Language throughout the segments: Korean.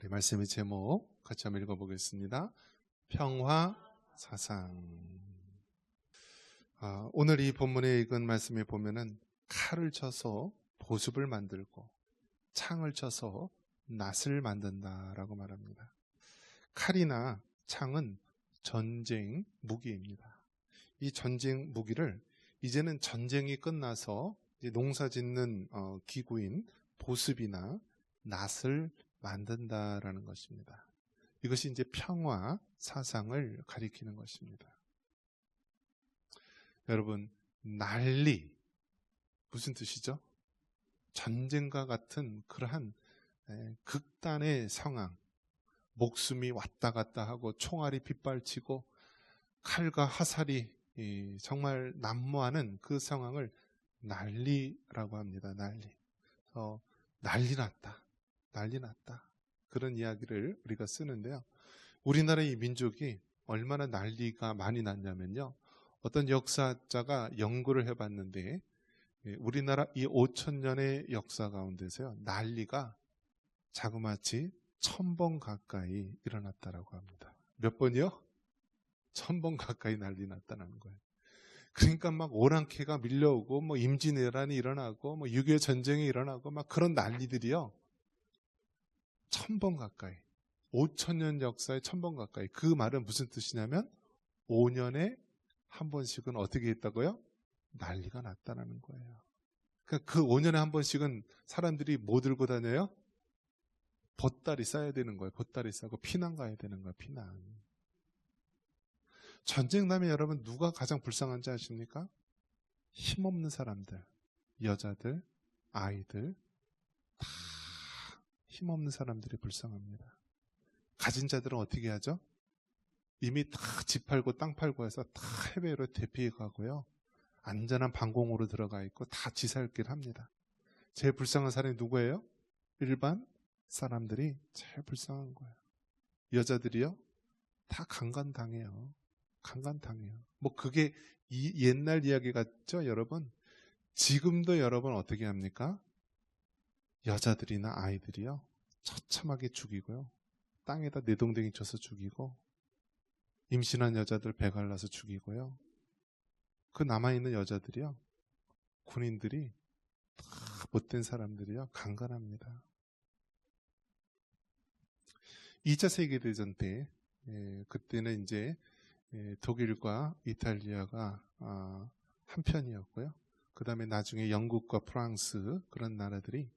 우리 말씀의 제목 같이 한번 읽어보겠습니다. 평화 사상. 오늘 이 본문에 읽은 말씀에 보면은 칼을 쳐서 보습을 만들고 창을 쳐서 낫을 만든다라고 말합니다. 칼이나 창은 전쟁 무기입니다. 이 전쟁 무기를 이제는 전쟁이 끝나서 이제 농사 짓는 기구인 보습이나 낫을 만든다라는 것입니다. 이것이 이제 평화 사상을 가리키는 것입니다. 여러분, 난리 무슨 뜻이죠? 전쟁과 같은 그러한 극단의 상황, 목숨이 왔다 갔다 하고 총알이 빗발치고 칼과 화살이 정말 난무하는 그 상황을 난리라고 합니다. 난리. 난리 났다. 난리 났다. 그런 이야기를 우리가 쓰는데요. 우리나라의 이 민족이 얼마나 난리가 많이 났냐면요. 어떤 역사자가 연구를 해봤는데 우리나라 이 5,000년의 역사 가운데서요. 난리가 자그마치 1,000번 가까이 일어났다라고 합니다. 몇 번이요? 1,000번 가까이 난리 났다는 거예요. 그러니까 막 오랑캐가 밀려오고 뭐 임진왜란이 일어나고 뭐 6.25 전쟁이 일어나고 막 그런 난리들이요. 1,000번 가까이. 5,000년 역사에 1,000번 가까이. 그 말은 무슨 뜻이냐면 5년에 한 번씩은 어떻게 했다고요? 난리가 났다는 거예요. 그 5년에 한 번씩은 사람들이 뭐 들고 다녀요? 보따리 싸야 되는 거예요. 보따리 싸고 피난 가야 되는 거예요. 피난. 전쟁 나면 여러분 누가 가장 불쌍한지 아십니까? 힘없는 사람들, 여자들, 아이들 다 힘없는 사람들이 불쌍합니다. 가진 자들은 어떻게 하죠? 이미 다 집 팔고 땅 팔고 해서 다 해외로 대피해 가고요. 안전한 방공호로 들어가 있고 다 지살길 합니다. 제일 불쌍한 사람이 누구예요? 일반 사람들이 제일 불쌍한 거예요. 여자들이요? 다 강간당해요. 강간당해요. 뭐 그게 옛날 이야기 같죠, 여러분? 지금도 여러분 어떻게 합니까? 여자들이나 아이들이요. 처참하게 죽이고요. 땅에다 내동댕이 쳐서 죽이고 임신한 여자들 배 갈라서 죽이고요. 그 남아있는 여자들이요. 군인들이 다 못된 사람들이요. 강간합니다. 2차 세계대전 때 그때는 이제 독일과 이탈리아가 한편이었고요. 그 다음에 나중에 영국과 프랑스 그런 나라들이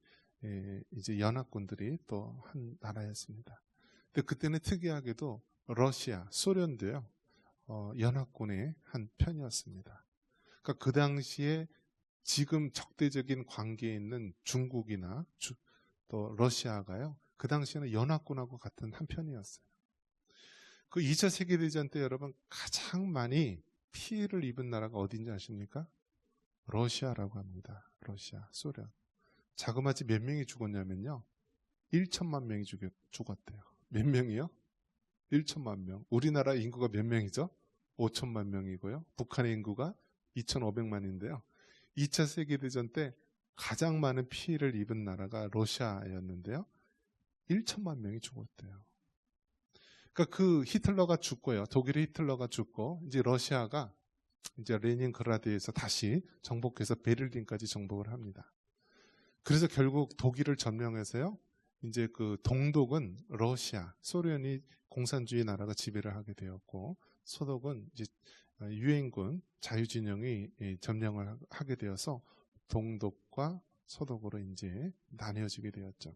이제 연합군들이 또 한 나라였습니다. 근데 그때는 특이하게도 러시아, 소련도요. 연합군의 한 편이었습니다. 그러니까 그 당시에 지금 적대적인 관계에 있는 중국이나 또 러시아가요. 그 당시에는 연합군하고 같은 한 편이었어요. 그 2차 세계대전 때 여러분 가장 많이 피해를 입은 나라가 어딘지 아십니까? 러시아라고 합니다. 러시아, 소련. 자그마치 몇 명이 죽었냐면요. 1천만 명이 죽었대요. 몇 명이요? 1천만 명. 우리나라 인구가 몇 명이죠? 5천만 명이고요. 북한의 인구가 2,500만인데요. 2차 세계대전 때 가장 많은 피해를 입은 나라가 러시아였는데요. 1천만 명이 죽었대요. 그러니까 그 히틀러가 죽고요. 독일의 히틀러가 죽고 이제 러시아가 이제 레닌그라드에서 다시 정복해서 베를린까지 정복을 합니다. 그래서 결국 독일을 점령해서요. 이제 그 동독은 러시아, 소련이 공산주의 나라가 지배를 하게 되었고 서독은 이제 유엔군 자유진영이 점령을 하게 되어서 동독과 서독으로 이제 나뉘어지게 되었죠.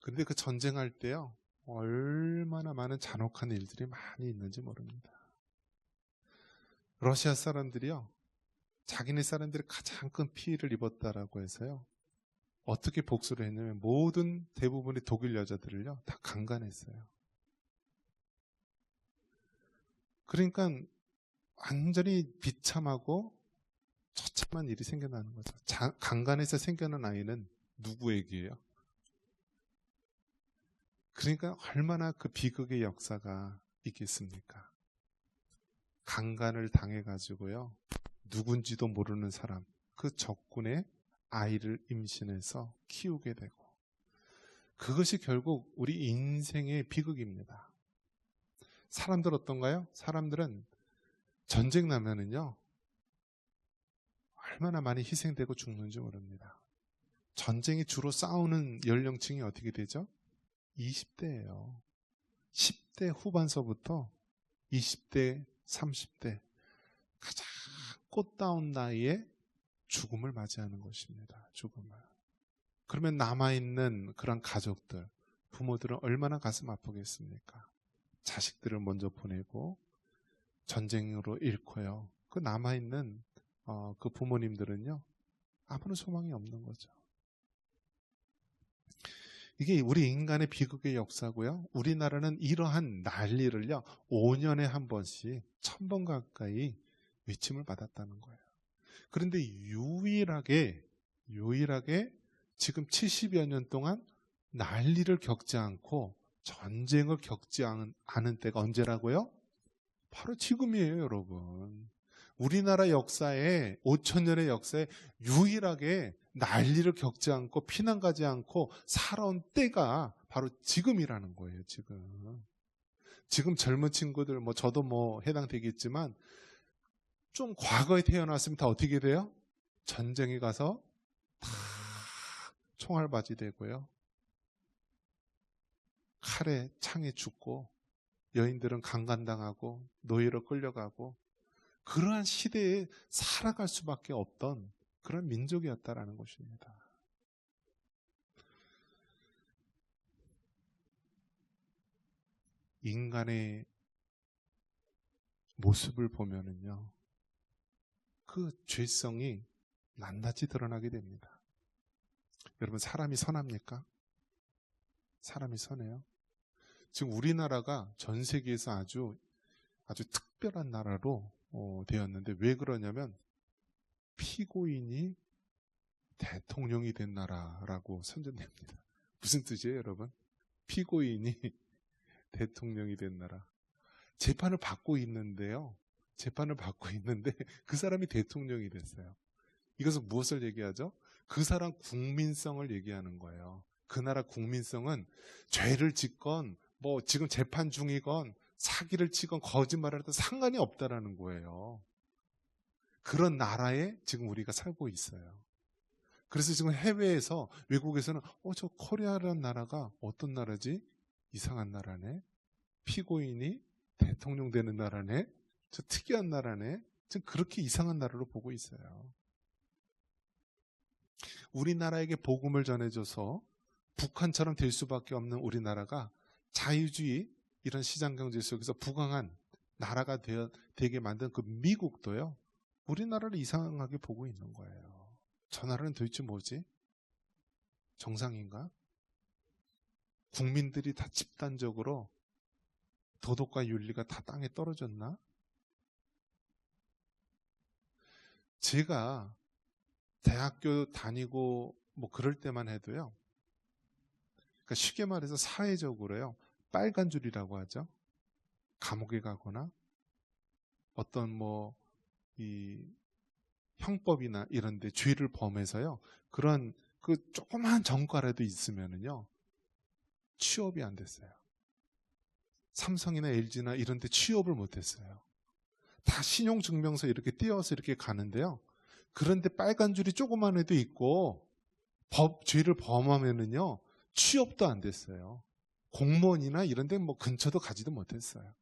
그런데 그 전쟁할 때요. 얼마나 많은 잔혹한 일들이 많이 있는지 모릅니다. 러시아 사람들이요. 자기네 사람들이 가장 큰 피해를 입었다라고 해서요. 어떻게 복수를 했냐면 모든 대부분의 독일 여자들을요. 다 강간했어요. 그러니까 완전히 비참하고 처참한 일이 생겨나는 거죠. 강간해서 생겨난 아이는 누구에게요? 그러니까 얼마나 그 비극의 역사가 있겠습니까? 강간을 당해가지고요. 누군지도 모르는 사람, 그 적군의 아이를 임신해서 키우게 되고 그것이 결국 우리 인생의 비극입니다. 사람들 어떤가요? 사람들은 전쟁 나면은요, 얼마나 많이 희생되고 죽는지 모릅니다. 전쟁이 주로 싸우는 연령층이 어떻게 되죠? 20대예요. 10대 후반서부터 20대, 30대 가장 꽃다운 나이에 죽음을 맞이하는 것입니다. 죽음을. 그러면 남아있는 그런 가족들, 부모들은 얼마나 가슴 아프겠습니까? 자식들을 먼저 보내고 전쟁으로 잃고요. 그 남아있는 그 부모님들은요, 아무런 소망이 없는 거죠. 이게 우리 인간의 비극의 역사고요. 우리나라는 이러한 난리를요, 5년에 한 번씩 1000번 가까이 외침을 받았다는 거예요. 그런데 유일하게 지금 70여 년 동안 난리를 겪지 않고 전쟁을 겪지 않은 때가 언제라고요? 바로 지금이에요, 여러분. 우리나라 역사에 5000년의 역사에 유일하게 난리를 겪지 않고 피난 가지 않고 살아온 때가 바로 지금이라는 거예요. 지금 젊은 친구들, 저도 해당되겠지만 좀 과거에 태어났으면 다 어떻게 돼요? 전쟁에 가서 다 총알바지 되고요, 칼에 창에 죽고, 여인들은 강간당하고 노예로 끌려가고, 그러한 시대에 살아갈 수밖에 없던 그런 민족이었다라는 것입니다. 인간의 모습을 보면은요, 그 죄성이 낱낱이 드러나게 됩니다. 여러분, 사람이 선합니까? 사람이 선해요? 지금 우리나라가 전 세계에서 아주 특별한 나라로 되었는데, 왜 그러냐면 피고인이 대통령이 된 나라라고 선전됩니다. 무슨 뜻이에요, 여러분? 피고인이 대통령이 된 나라. 재판을 받고 있는데 그 사람이 대통령이 됐어요. 이것은 무엇을 얘기하죠? 그 사람 국민성을 얘기하는 거예요. 그 나라 국민성은 죄를 짓건 지금 재판 중이건 사기를 치건 거짓말을 하든 상관이 없다라는 거예요. 그런 나라에 지금 우리가 살고 있어요. 그래서 지금 해외에서, 외국에서는 저 코리아라는 나라가 어떤 나라지? 이상한 나라네. 피고인이 대통령 되는 나라네. 저 특이한 나라네. 지금 그렇게 이상한 나라로 보고 있어요. 우리나라에게 복음을 전해줘서 북한처럼 될 수밖에 없는 우리나라가 자유주의 이런 시장경제 속에서 부강한 나라가 되게 만든 그 미국도요, 우리나라를 이상하게 보고 있는 거예요. 저 나라는 도대체 뭐지? 정상인가? 국민들이 다 집단적으로 도덕과 윤리가 다 땅에 떨어졌나? 제가 대학교 다니고 그럴 때만 해도요, 그러니까 쉽게 말해서 사회적으로요, 빨간 줄이라고 하죠. 감옥에 가거나 어떤 이 형법이나 이런 데 죄를 범해서요, 그런 그 조그만 전과라도 있으면은요, 취업이 안 됐어요. 삼성이나 LG나 이런 데 취업을 못 했어요. 다 신용증명서 이렇게 띄워서 이렇게 가는데요, 그런데 빨간 줄이 조그만 애도 있고 죄를 범하면은요, 취업도 안 됐어요. 공무원이나 이런 데 근처도 가지도 못했어요.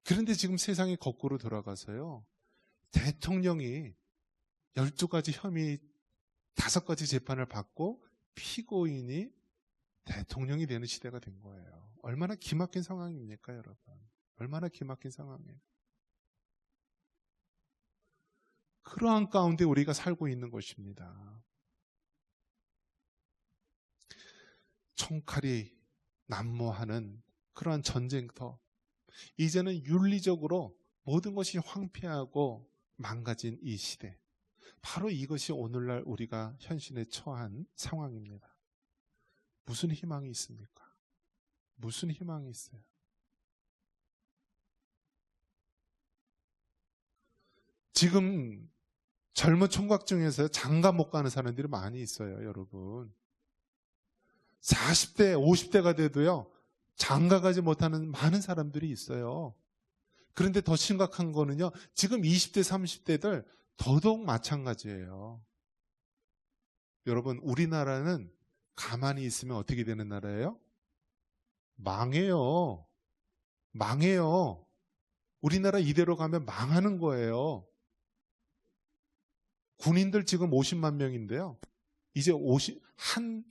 그런데 지금 세상이 거꾸로 돌아가서요, 대통령이 12가지 혐의 5가지 재판을 받고 피고인이 대통령이 되는 시대가 된 거예요. 얼마나 기막힌 상황입니까, 여러분? 얼마나 기막힌 상황이에요. 그러한 가운데 우리가 살고 있는 것입니다. 총칼이 난무하는 그러한 전쟁터. 이제는 윤리적으로 모든 것이 황폐하고 망가진 이 시대. 바로 이것이 오늘날 우리가 현실에 처한 상황입니다. 무슨 희망이 있습니까? 무슨 희망이 있어요? 지금 젊은 총각 중에서 장가 못 가는 사람들이 많이 있어요, 여러분. 40대, 50대가 돼도요, 장가가지 못하는 많은 사람들이 있어요. 그런데 더 심각한 거는요, 지금 20대, 30대들 더더욱 마찬가지예요. 여러분, 우리나라는 가만히 있으면 어떻게 되는 나라예요? 망해요. 망해요. 우리나라 이대로 가면 망하는 거예요. 군인들 지금 50만 명인데요. 이제 한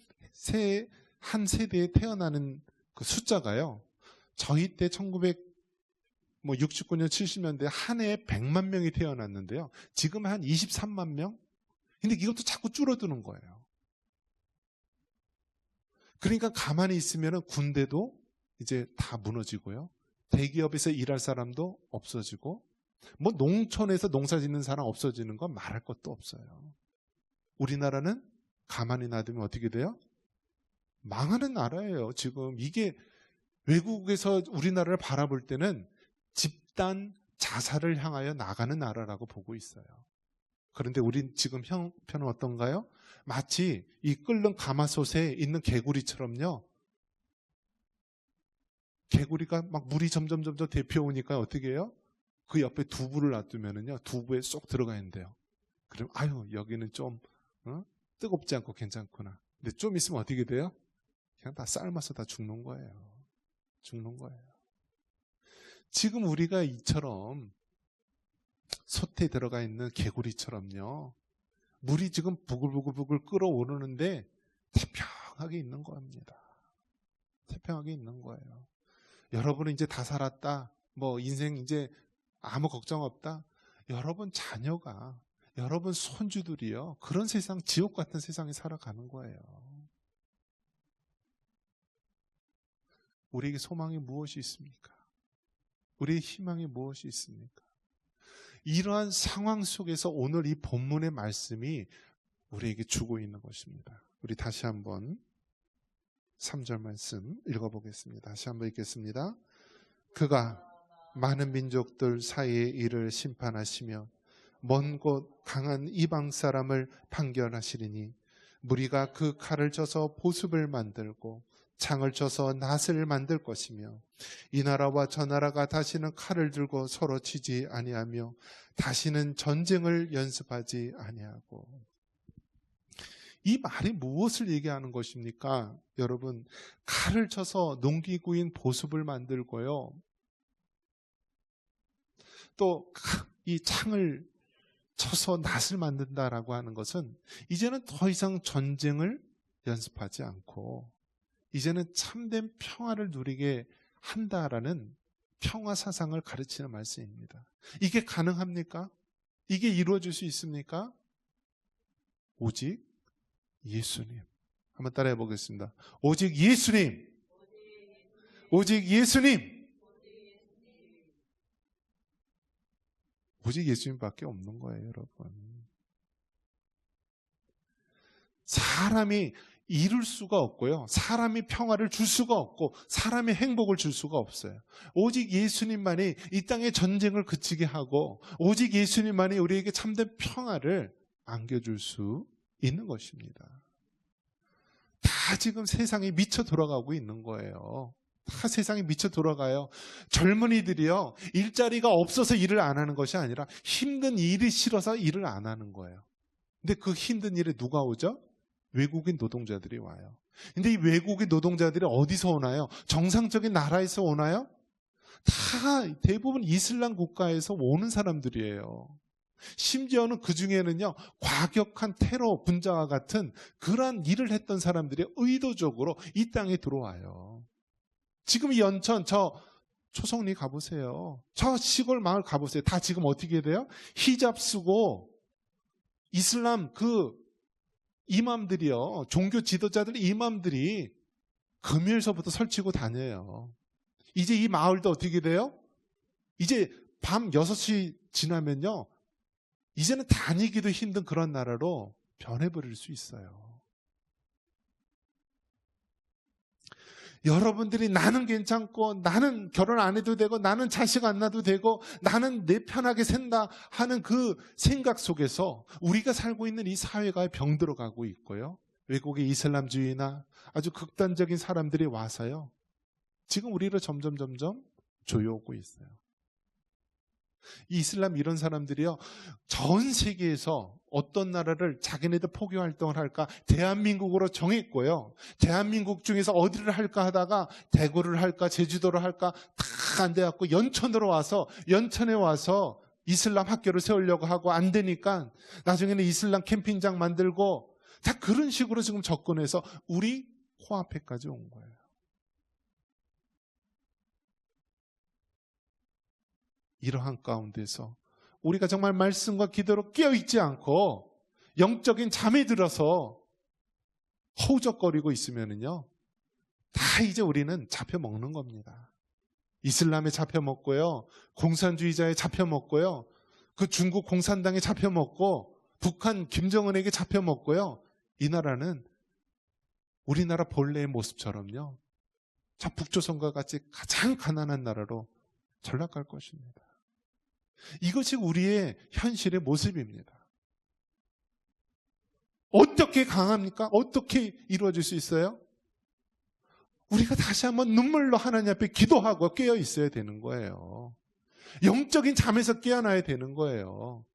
세대에 태어나는 그 숫자가요. 저희 때 1969년, 70년대 한 해에 100만 명이 태어났는데요. 지금 한 23만 명? 근데 이것도 자꾸 줄어드는 거예요. 그러니까 가만히 있으면 군대도 이제 다 무너지고요. 대기업에서 일할 사람도 없어지고, 뭐 농촌에서 농사 짓는 사람 없어지는 건 말할 것도 없어요. 우리나라는 가만히 놔두면 어떻게 돼요? 망하는 나라예요. 지금 이게 외국에서 우리나라를 바라볼 때는 집단 자살을 향하여 나가는 나라라고 보고 있어요. 그런데 우린 지금 형편은 어떤가요? 마치 이 끓는 가마솥에 있는 개구리처럼요. 개구리가 막 물이 점점 데펴오니까 어떻게 해요? 그 옆에 두부를 놔두면은요, 두부에 쏙 들어가 있는데요. 그럼 아유, 여기는 좀 뜨겁지 않고 괜찮구나. 근데 좀 있으면 어떻게 돼요? 그냥 다 삶아서 다 죽는 거예요. 죽는 거예요. 지금 우리가 이처럼 솥에 들어가 있는 개구리처럼요, 물이 지금 부글부글 끓어오르는데 태평하게 있는 겁니다. 태평하게 있는 거예요. 여러분은 이제 다 살았다, 뭐 인생 이제 아무 걱정 없다. 여러분 자녀가, 여러분 손주들이요, 그런 세상, 지옥 같은 세상에 살아가는 거예요. 우리에게 소망이 무엇이 있습니까? 우리의 희망이 무엇이 있습니까? 이러한 상황 속에서 오늘 이 본문의 말씀이 우리에게 주고 있는 것입니다. 우리 다시 한번 3절 말씀 읽어보겠습니다. 다시 한번 읽겠습니다. 그가 많은 민족들 사이의 일을 심판하시며 먼 곳 강한 이방 사람을 판결하시리니 무리가 그 칼을 쳐서 보습을 만들고 창을 쳐서 낫을 만들 것이며 이 나라와 저 나라가 다시는 칼을 들고 서로 치지 아니하며 다시는 전쟁을 연습하지 아니하고. 이 말이 무엇을 얘기하는 것입니까? 여러분, 칼을 쳐서 농기구인 보습을 만들고요, 또 이 창을 쳐서 낫을 만든다라고 하는 것은 이제는 더 이상 전쟁을 연습하지 않고 이제는 참된 평화를 누리게 한다라는 평화 사상을 가르치는 말씀입니다. 이게 가능합니까? 이게 이루어질 수 있습니까? 오직 예수님. 한번 따라해 보겠습니다. 오직 예수님. 오직 예수님. 오직 예수님밖에 없는 거예요, 여러분. 사람이 이룰 수가 없고요, 사람이 평화를 줄 수가 없고 사람이 행복을 줄 수가 없어요. 오직 예수님만이 이 땅의 전쟁을 그치게 하고 오직 예수님만이 우리에게 참된 평화를 안겨줄 수 있는 것입니다. 다 지금 세상이 미쳐 돌아가고 있는 거예요. 다 세상이 미쳐 돌아가요. 젊은이들이요, 일자리가 없어서 일을 안 하는 것이 아니라 힘든 일이 싫어서 일을 안 하는 거예요. 근데 그 힘든 일에 누가 오죠? 외국인 노동자들이 와요. 근데 이 외국인 노동자들이 어디서 오나요? 정상적인 나라에서 오나요? 다 대부분 이슬람 국가에서 오는 사람들이에요. 심지어는 그 중에는요, 과격한 테러 분자와 같은 그러한 일을 했던 사람들이 의도적으로 이 땅에 들어와요. 지금 이 연천 저 초성리 가보세요. 저 시골 마을 가보세요. 다 지금 어떻게 돼요? 히잡 쓰고 이슬람 그 이맘들이요, 종교 지도자들 이맘들이 금요일서부터 설치고 다녀요. 이제 이 마을도 어떻게 돼요? 이제 밤 6시 지나면요, 이제는 다니기도 힘든 그런 나라로 변해버릴 수 있어요. 여러분들이 나는 괜찮고 나는 결혼 안 해도 되고 나는 자식 안 낳아도 되고 나는 내 편하게 산다 하는 그 생각 속에서 우리가 살고 있는 이 사회가 병들어가고 있고요, 외국의 이슬람주의나 아주 극단적인 사람들이 와서요, 지금 우리를 점점 조여오고 있어요. 이 이슬람 이런 사람들이요, 전 세계에서 어떤 나라를 자기네들 포교 활동을 할까 대한민국으로 정했고요, 대한민국 중에서 어디를 할까 하다가 대구를 할까 제주도를 할까 다 안 돼갖고 연천에 와서 이슬람 학교를 세우려고 하고 안 되니까 나중에는 이슬람 캠핑장 만들고 다 그런 식으로 지금 접근해서 우리 코앞에까지 온 거예요. 이러한 가운데서 우리가 정말 말씀과 기도로 깨어있지 않고 영적인 잠에 들어서 허우적거리고 있으면은요, 다 이제 우리는 잡혀먹는 겁니다. 이슬람에 잡혀먹고요, 공산주의자에 잡혀먹고요, 그 중국 공산당에 잡혀먹고 북한 김정은에게 잡혀먹고요, 이 나라는 우리나라 본래의 모습처럼요, 저 북조선과 같이 가장 가난한 나라로 전락할 것입니다. 이것이 우리의 현실의 모습입니다. 어떻게 강합니까? 어떻게 이루어질 수 있어요? 우리가 다시 한번 눈물로 하나님 앞에 기도하고 깨어 있어야 되는 거예요. 영적인 잠에서 깨어나야 되는 거예요.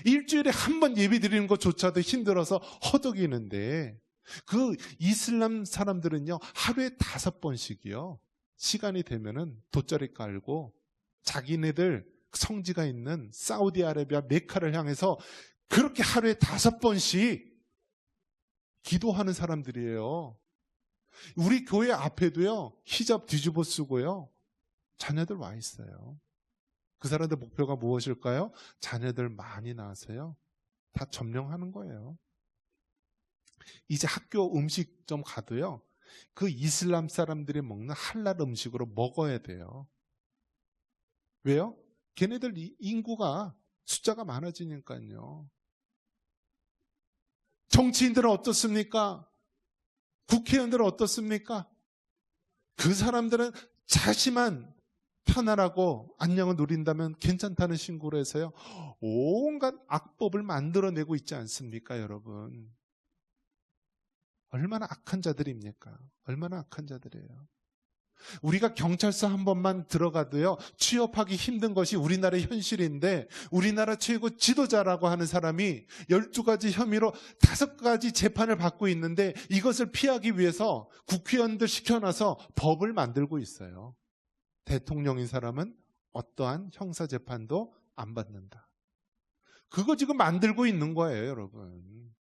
일주일에 한 번 예배 드리는 것조차도 힘들어서 허덕이는데, 그 이슬람 사람들은요, 하루에 5번씩이요, 시간이 되면은 돗자리 깔고 자기네들 성지가 있는 사우디아라비아 메카를 향해서 그렇게 하루에 5번씩 기도하는 사람들이에요. 우리 교회 앞에도요, 히잡 뒤집어 쓰고요, 자녀들 와 있어요. 그 사람들 목표가 무엇일까요? 자녀들 많이 낳아서요, 다 점령하는 거예요. 이제 학교 음식점 가도요, 그 이슬람 사람들이 먹는 할랄 음식으로 먹어야 돼요. 왜요? 걔네들 인구가 숫자가 많아지니까요. 정치인들은 어떻습니까? 국회의원들은 어떻습니까? 그 사람들은 자신만 편안하고 안녕을 누린다면 괜찮다는 신고를 해서요, 온갖 악법을 만들어내고 있지 않습니까, 여러분? 얼마나 악한 자들입니까? 얼마나 악한 자들이에요. 우리가 경찰서 한 번만 들어가도요, 취업하기 힘든 것이 우리나라의 현실인데, 우리나라 최고 지도자라고 하는 사람이 12가지 혐의로 5가지 재판을 받고 있는데, 이것을 피하기 위해서 국회의원들 시켜놔서 법을 만들고 있어요. 대통령인 사람은 어떠한 형사재판도 안 받는다. 그거 지금 만들고 있는 거예요, 여러분.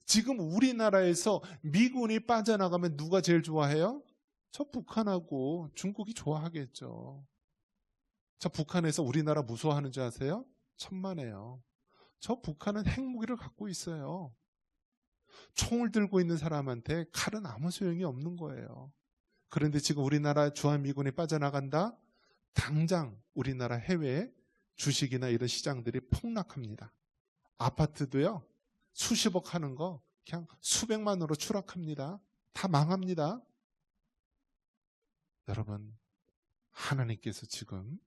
지금 우리나라에서 미군이 빠져나가면 누가 제일 좋아해요? 저 북한하고 중국이 좋아하겠죠. 저 북한에서 우리나라 무서워하는 줄 아세요? 천만에요. 저 북한은 핵무기를 갖고 있어요. 총을 들고 있는 사람한테 칼은 아무 소용이 없는 거예요. 그런데 지금 우리나라 주한미군이 빠져나간다? 당장 우리나라 해외 주식이나 이런 시장들이 폭락합니다. 아파트도요, 수십억 하는 거 그냥 수백만으로 추락합니다. 다 망합니다. 여러분, 하나님께서 지금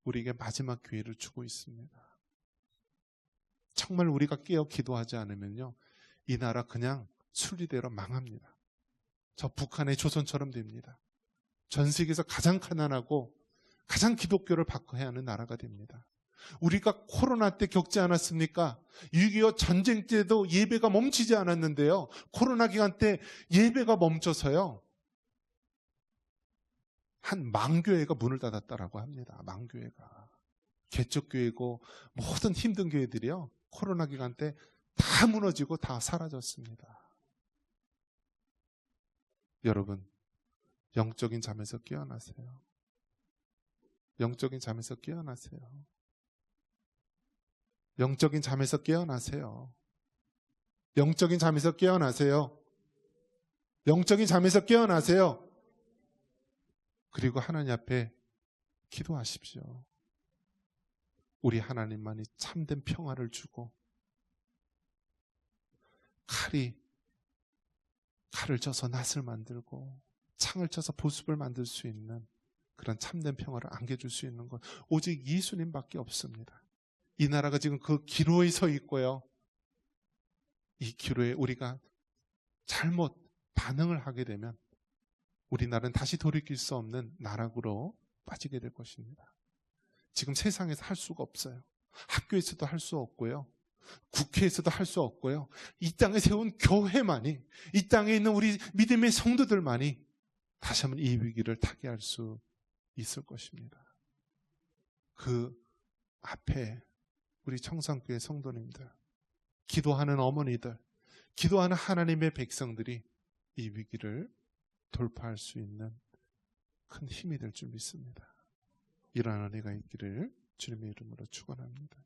우리에게 마지막 기회를 주고 있습니다. 정말 우리가 깨어 기도하지 않으면요, 이 나라 그냥 순리대로 망합니다. 저 북한의 조선처럼 됩니다. 전 세계에서 가장 가난하고 가장 기독교를 바꿔야 하는 나라가 됩니다. 우리가 코로나 때 겪지 않았습니까? 6.25 전쟁 때도 예배가 멈추지 않았는데요, 코로나 기간 때 예배가 멈춰서요, 한 망교회가 문을 닫았다라고 합니다. 망교회가. 개척교회고 모든 힘든 교회들이요, 코로나 기간 때 다 무너지고 다 사라졌습니다. 여러분, 영적인 잠에서 깨어나세요. 영적인 잠에서 깨어나세요. 영적인 잠에서 깨어나세요. 영적인 잠에서 깨어나세요. 영적인 잠에서 깨어나세요. 그리고 하나님 앞에 기도하십시오. 우리 하나님만이 참된 평화를 주고, 칼을 쳐서 낫을 만들고 창을 쳐서 보습을 만들 수 있는 그런 참된 평화를 안겨줄 수 있는 건 오직 예수님밖에 없습니다. 이 나라가 지금 그 기로에 서 있고요, 이 기로에 우리가 잘못 반응을 하게 되면 우리나라는 다시 돌이킬 수 없는 나락으로 빠지게 될 것입니다. 지금 세상에서 할 수가 없어요. 학교에서도 할 수 없고요. 국회에서도 할 수 없고요. 이 땅에 세운 교회만이, 이 땅에 있는 우리 믿음의 성도들만이 다시 한번 이 위기를 타개할 수 있을 것입니다. 그 앞에 우리 청산교회 성도님들, 기도하는 어머니들, 기도하는 하나님의 백성들이 이 위기를 돌파할 수 있는 큰 힘이 될 줄 믿습니다. 이러한 은혜가 있기를 주님의 이름으로 축원합니다.